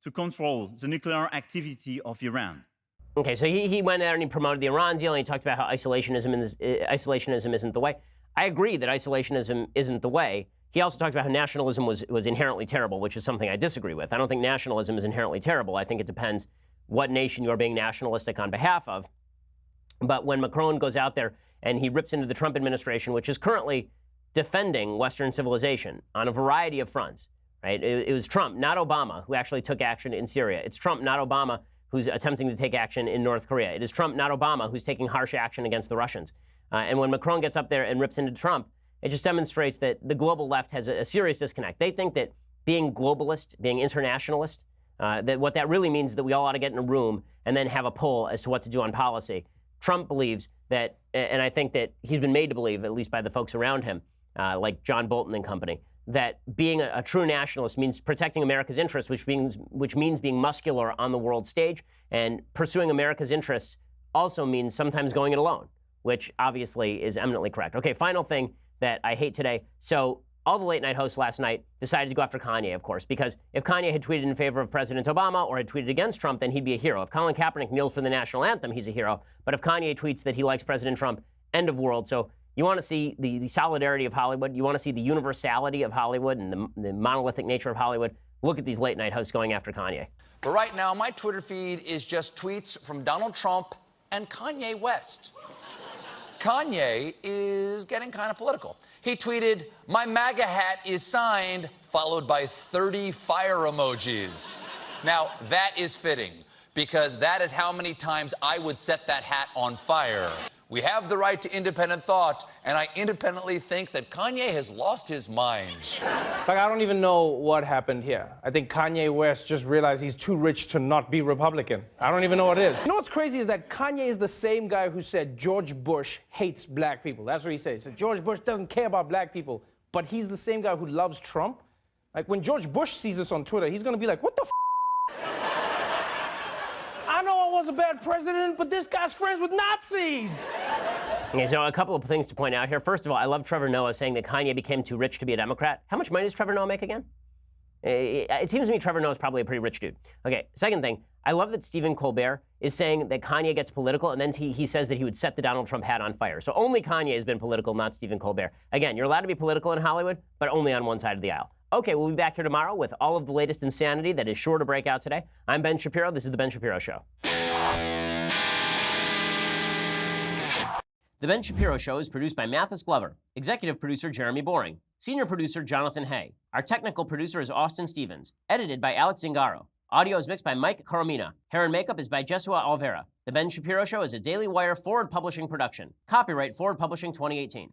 to control the nuclear activity of Iran. Okay, so he went out and he promoted the Iran deal, and he talked about how isolationism isn't the way. I agree that isolationism isn't the way. He also talked about how nationalism was inherently terrible, which is something I disagree with. I don't think nationalism is inherently terrible. I think it depends what nation you are being nationalistic on behalf of. But when Macron goes out there and he rips into the Trump administration, which is currently defending Western civilization on a variety of fronts, right? It was Trump, not Obama, who actually took action in Syria. It's Trump, not Obama, who's attempting to take action in North Korea. It is Trump, not Obama, who's taking harsh action against the Russians. And when Macron gets up there and rips into Trump, it just demonstrates that the global left has a serious disconnect. They think that being globalist, being internationalist, that what that really means is that we all ought to get in a room and then have a poll as to what to do on policy. Trump believes that, and I think that he's been made to believe, at least by the folks around him, like John Bolton and company, that being a true nationalist means protecting America's interests, which means being muscular on the world stage, and pursuing America's interests also means sometimes going it alone, which obviously is eminently correct. Okay, final thing that I hate today. So all the late night hosts last night decided to go after Kanye, of course, because if Kanye had tweeted in favor of President Obama or had tweeted against Trump, then he'd be a hero. If Colin Kaepernick kneels for the national anthem, he's a hero. But if Kanye tweets that he likes President Trump, end of world. So you want to see the solidarity of Hollywood. You want to see the universality of Hollywood and the monolithic nature of Hollywood. Look at these late night hosts going after Kanye. But right now, my Twitter feed is just tweets from Donald Trump and Kanye West. Kanye is getting kind of political. He tweeted, "My MAGA hat is signed," followed by 30 fire emojis. Now, that is fitting, because that is how many times I would set that hat on fire. We have the right to independent thought, and I independently think that Kanye has lost his mind. Like, I don't even know what happened here. I think Kanye West just realized he's too rich to not be Republican. I don't even know what it is. You know what's crazy is that Kanye is the same guy who said George Bush hates black people. That's what he said. He said George Bush doesn't care about black people, but he's the same guy who loves Trump. Like, when George Bush sees this on Twitter, he's gonna be like, what the f***? I know I was a bad president, but this guy's friends with Nazis. Okay, so a couple of things to point out here. First of all, I love Trevor Noah saying that Kanye became too rich to be a Democrat. How much money does Trevor Noah make again? It seems to me Trevor Noah is probably a pretty rich dude. Okay, second thing, I love that Stephen Colbert is saying that Kanye gets political, and then he says that he would set the Donald Trump hat on fire. So only Kanye has been political, not Stephen Colbert. Again, you're allowed to be political in Hollywood, but only on one side of the aisle. Okay, we'll be back here tomorrow with all of the latest insanity that is sure to break out today. I'm Ben Shapiro. This is The Ben Shapiro Show. The Ben Shapiro Show is produced by Mathis Glover, executive producer Jeremy Boring, senior producer Jonathan Hay. Our technical producer is Austin Stevens, edited by Alex Zingaro. Audio is mixed by Mike Coromina. Hair and makeup is by Jesua Alvera. The Ben Shapiro Show is a Daily Wire Forward Publishing production. Copyright Forward Publishing 2018.